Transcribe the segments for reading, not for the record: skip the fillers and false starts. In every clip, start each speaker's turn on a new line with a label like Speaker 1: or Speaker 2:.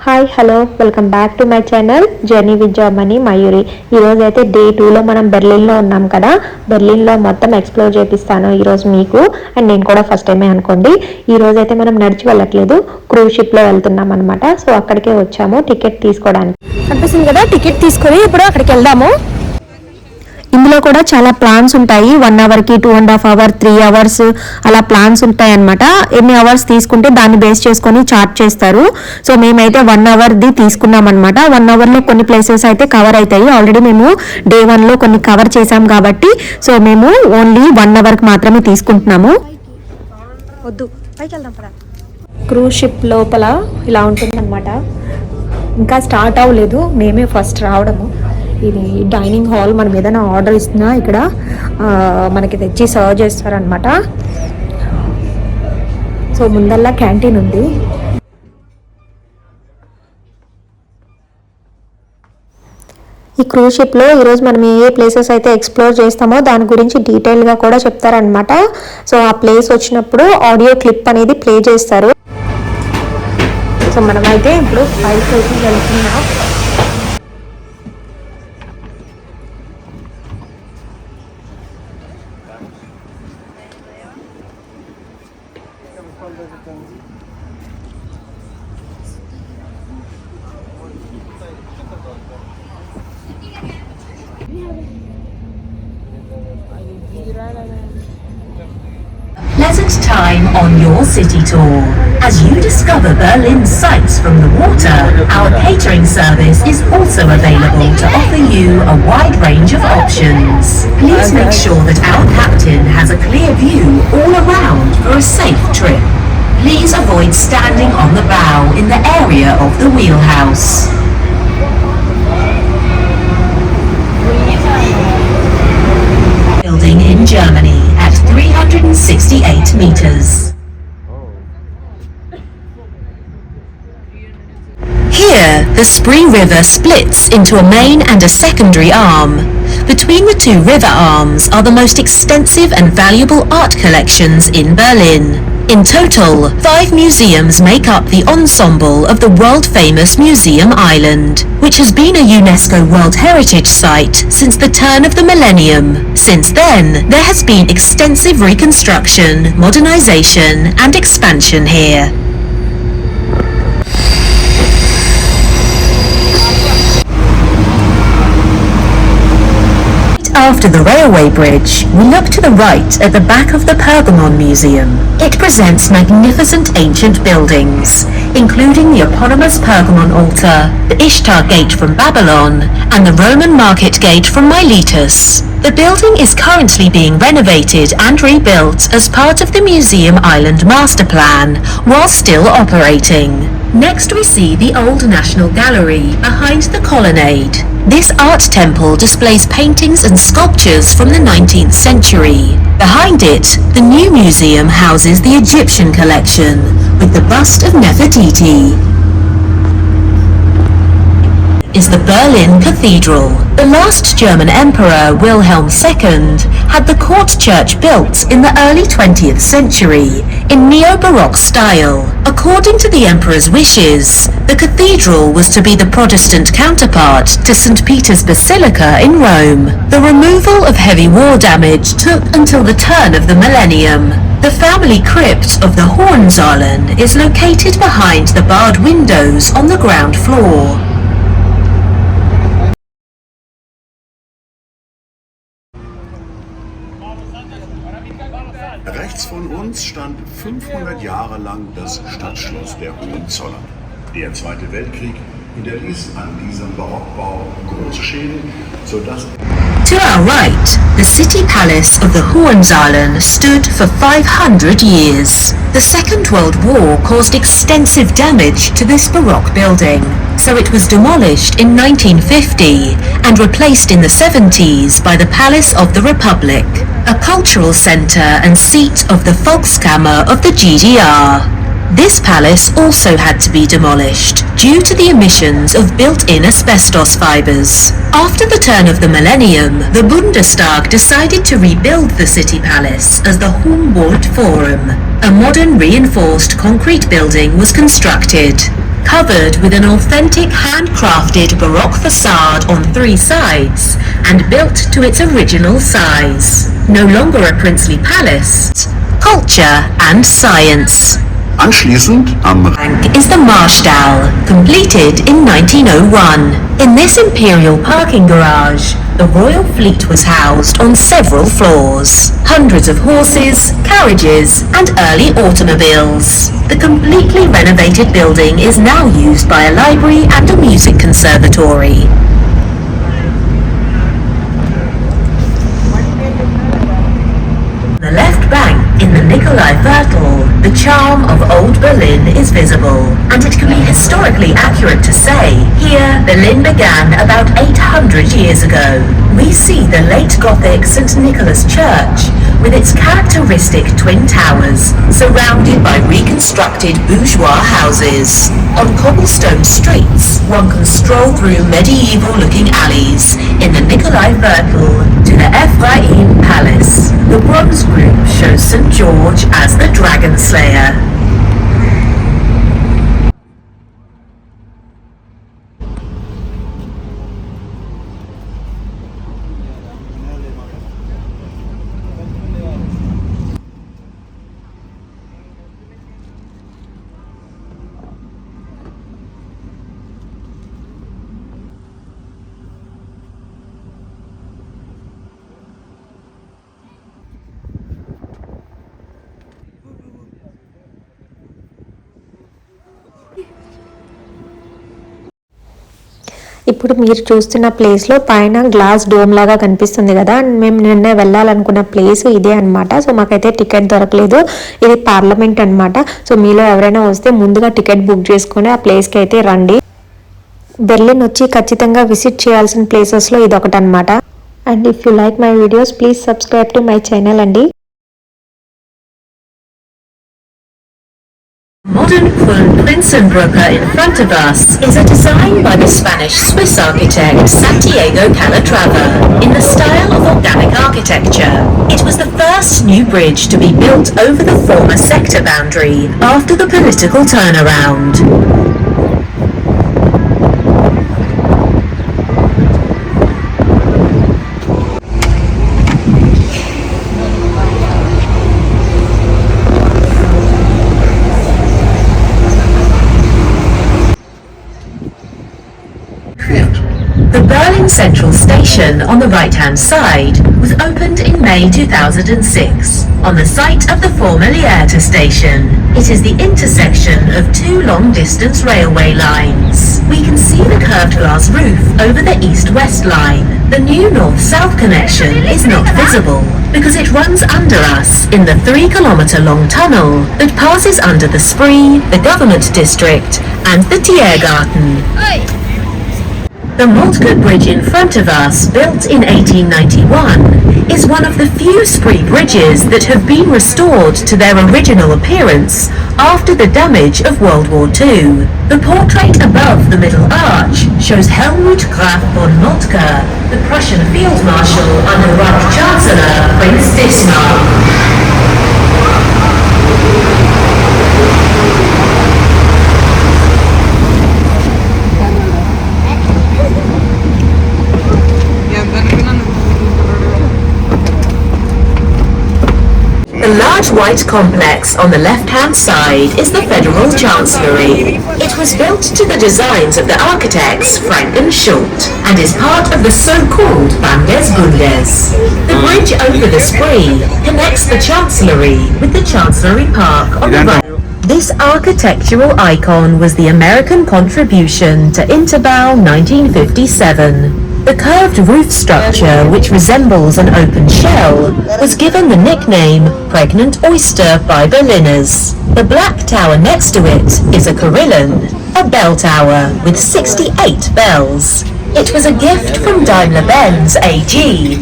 Speaker 1: Hi hello welcome back to my channel journey with Jamani Mayuri. ఈరోజు అయితే day 2లో మనం బెర్లిన్లో ఉన్నాం కదా. బెర్లిన్లో మొత్తం ఎక్స్ప్లోర్ చేపిస్తాను ఈరోజు మీకు. అండ్ నేను కూడా ఫస్ట్ టైమే అనుకోండి. ఈరోజు అయితే మనం నడిచి వెళ్ళట్లేదు, క్రూజ్ షిప్లో వెళ్తున్నాం అనమాట. సో అక్కడికే వచ్చాము టికెట్ తీసుకోవడానికి.
Speaker 2: అనిపిస్తుంది కదా, టికెట్ తీసుకొని ఇప్పుడు అక్కడికి వెళ్దాము.
Speaker 1: ఇందులో కూడా చాలా ప్లాన్స్ ఉంటాయి. 1 అవర్కి 2.5 అవర్ 3 అవర్స్ అలా ప్లాన్స్ ఉంటాయి అనమాట. ఎన్ని అవర్స్ తీసుకుంటే దాన్ని బేస్ చేసుకొని చార్ట్ చేస్తారు. సో మేమైతే 1 అవర్ది తీసుకున్నాం అనమాట. 1 అవర్లో కొన్ని ప్లేసెస్ అయితే కవర్ అవుతాయి. ఆల్రెడీ మేము డే 1లో కొన్ని కవర్ చేసాం కాబట్టి సో మేము ఓన్లీ 1 అవర్కి మాత్రమే తీసుకుంటున్నాము.
Speaker 2: వద్దు, పైకి వెళ్దాం పరా.
Speaker 1: క్రూజ్ షిప్ లోపల ఇలా ఉంటుందన్నమాట. ఇంకా స్టార్ట్ అవ్వలేదు, మేమే ఫస్ట్ రావడము. ఇది డైనింగ్ హాల్. మనం ఏదైనా ఆర్డర్ ఇస్తున్నా ఇక్కడ మనకి తెచ్చి సర్వ్ చేస్తారనమాట. సో ముందల్లా క్యాంటీన్ ఉంది. ఈ క్రూజ్ షిప్లో ఈరోజు మనం ఏ ప్లేసెస్ అయితే ఎక్స్ప్లోర్ చేస్తామో దాని గురించి డీటెయిల్గా కూడా చెప్తారనమాట. సో ఆ ప్లేస్ వచ్చినప్పుడు ఆడియో క్లిప్ అనేది ప్లే చేస్తారు. సో మనమైతే ఇప్పుడు పైకి వెళ్తున్నాం.
Speaker 3: Pleasant time on your city tour. As you discover Berlin's sights from the water, our catering service is also available to offer you a wide range of options. Please make sure that our captain has a clear view all around for a safe trip. Please avoid standing on the bow in the area of the wheelhouse. Building in Germany at 368 meters. Here, the Spree River splits into a main and a secondary arm. Between the two river arms are the most extensive and valuable art collections in Berlin. In total, 5 museums make up the ensemble of the world-famous Museum Island, which has been a UNESCO World Heritage Site since the turn of the millennium. Since then, there has been extensive reconstruction, modernization, and expansion here. After the railway bridge, we look to the right at the back of the Pergamon Museum. It presents magnificent ancient buildings, including the eponymous Pergamon altar, the Ishtar Gate from Babylon, and the Roman Market Gate from Miletus. The building is currently being renovated and rebuilt as part of the Museum Island Master Plan, while still operating. Next we see the Old National Gallery behind the colonnade. This art temple displays paintings and sculptures from the 19th century. Behind it, the new museum houses the Egyptian collection, with the bust of Nefertiti. Is the Berlin Cathedral. The last German Emperor, Wilhelm II, had the court church built in the early 20th century in neo-Baroque style. According to the Emperor's wishes, the cathedral was to be the Protestant counterpart to St. Peter's Basilica in Rome. The removal of heavy war damage took until the turn of the millennium. The family crypt of the Hohenzollern is located behind the barred windows on the ground floor.
Speaker 4: Rechts von uns stand 500 Jahre lang das Stadtschloss der Hohenzollern. Der Zweite Weltkrieg hinterließ an diesem Barockbau große Schäden, sodass...
Speaker 3: To our right, the city palace of the Hohenzollern stood for 500 years. The Second World War caused extensive damage to this Baroque building, so it was demolished in 1950 and replaced in the 70s by the Palace of the Republic, a cultural centre and seat of the Volkskammer of the GDR. This palace also had to be demolished due to the emissions of built-in asbestos fibres. After the turn of the millennium, the Bundestag decided to rebuild the city palace as the Humboldt Forum. A modern reinforced concrete building was constructed. covered with an authentic handcrafted Baroque facade on 3 sides and built to its original size. No longer a princely palace, culture and science.
Speaker 4: Anschließend am
Speaker 3: Is the Marstall, completed in 1901. In this imperial parking garage, the royal fleet was housed on several floors. Hundreds of horses, carriages, and early automobiles. The completely renovated building is now used by a library and a music conservatory. The left bank in the Nikolai Viertel, the charm of old Berlin is visible, and it can be historically accurate to say, here Berlin began about 800 years ago. We see the late Gothic St. Nicholas Church, with its characteristic twin towers, surrounded by reconstructed bourgeois houses. On cobblestone streets, one can stroll through medieval-looking alleys in the Nikolai Viertel to the Ephraim Palace. The bronze group shows St. George as the Dragon Slayer.
Speaker 1: ఇప్పుడు మీరు చూస్తున్న ప్లేస్లో పైన glass dome లాగా కనిపిస్తుంది కదా, and మేము నిన్న వెళ్ళాలనుకున్న ప్లేస్ ఇదే అనమాట. సో మాకైతే టికెట్ దొరకలేదు. ఇది పార్లమెంట్ అనమాట. సో మీలో ఎవరైనా వస్తే ముందుగా టికెట్ బుక్ చేసుకొని ఆ ప్లేస్కి అయితే రండి. బెర్లిన్ వచ్చి ఖచ్చితంగా విజిట్ చేయాల్సిన ప్లేసెస్లో ఇది ఒకటి అనమాట. And if you like my videos please subscribe to my channel అండి.
Speaker 3: Modern Prinzenbrücke in front of us is a design by the Spanish-Swiss architect Santiago Calatrava in the style of organic architecture. It was the first new bridge to be built over the former sector boundary after the political turnaround. The Berlin Central Station on the right-hand side was opened in May 2006 on the site of the former Lehrte station. It is the intersection of 2 long-distance railway lines. We can see the curved glass roof over the east-west line. The new north-south connection is not visible because it runs under us in the 3-kilometer-long tunnel that passes under the Spree, the government district, and the Tiergarten. The Moltke Bridge in front of us, built in 1891, is one of the few Spree bridges that have been restored to their original appearance after the damage of World War II. The portrait above the middle arch shows Helmut Graf von Moltke, the Prussian Field Marshal under Reich Chancellor Prince Bismarck. The large white complex on the left-hand side is the Federal Chancellery. It was built to the designs of the architects Frank and Schult and is part of the so-called Band des Bundes. The bridge over the Spree connects the Chancellery with the Chancellery Park on the right. This architectural icon was the American contribution to Interbau 1957. The curved roof structure, which resembles an open shell, was given the nickname Pregnant Oyster by Berliners. The black tower next to it is a carillon, a bell tower with 68 bells. It was a gift from Daimler-Benz AG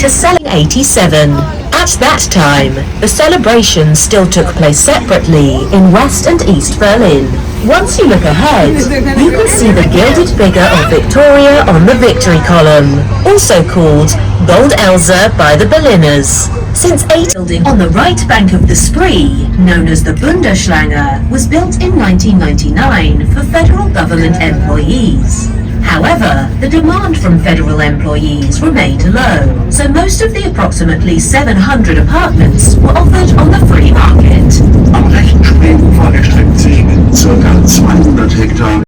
Speaker 3: to Selling 87. At that time, the celebrations still took place separately in West and East Berlin. Once you look ahead, you can see the gilded figure of Victoria on the victory column, also called Gold Elsa by the Berliners. Since building on the right bank of the Spree, known as the Bundeschlange, was built in 1999 for federal government employees. However, the demand from federal employees remained low, so most of the approximately 700 apartments were offered on the free market.
Speaker 4: Am rechten Spreeufer erstreckt sich mit ca. 200 Hektar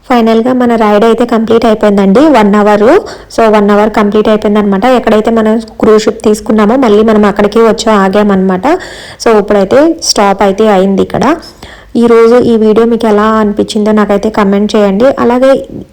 Speaker 1: ఫైనల్గా మన ride అయితే complete అయిపోయిందండి 1 hour. So 1 hour complete అయిపోయింది అనమాట. ఎక్కడైతే మనం cruise ship తీసుకున్నామో మళ్ళీ మనం అక్కడికి వచ్చి ఆగామన్నమాట. సో ఇప్పుడైతే స్టాప్ అయితే అయింది ఇక్కడ. ఈరోజు ఈ వీడియో మీకు ఎలా అనిపించిందో నాకైతే కమెంట్ చేయండి. అలాగే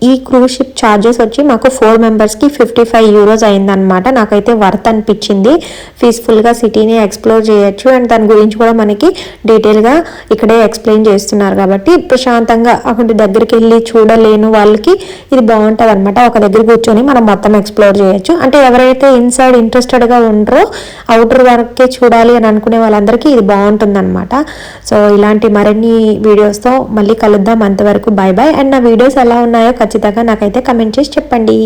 Speaker 1: ఈ క్రూజ్ షిప్ ఛార్జెస్ వచ్చి మాకు 4 మెంబర్స్కి 55 యూరోస్ అయిందనమాట. నాకైతే వర్త్ అనిపించింది. పీస్ఫుల్గా సిటీని ఎక్స్ప్లోర్ చేయొచ్చు అండ్ దాని గురించి కూడా మనకి డీటెయిల్గా ఇక్కడే ఎక్స్ప్లెయిన్ చేస్తున్నారు కాబట్టి ప్రశాంతంగా అక్కడ దగ్గరికి వెళ్ళి చూడలేను వాళ్ళకి ఇది బాగుంటుంది అనమాట. ఒక దగ్గర కూర్చొని మనం మొత్తం ఎక్స్ప్లోర్ చేయొచ్చు. అంటే ఎవరైతే ఇన్సైడ్ ఇంట్రెస్టెడ్గా ఉంటారో అవుటర్ వరకే చూడాలి అని అనుకునే వాళ్ళందరికీ ఇది బాగుంటుంది అనమాట. సో ఇలాంటి మరిన్ని వీడియోస్తో మళ్ళీ కలుద్దాం. అంతవరకు బాయ్ బాయ్. అండ్ నా వీడియోస్ ఎలా ఉన్నాయో ఖచ్చితంగా నాకైతే కమెంట్ చేసి చెప్పండి.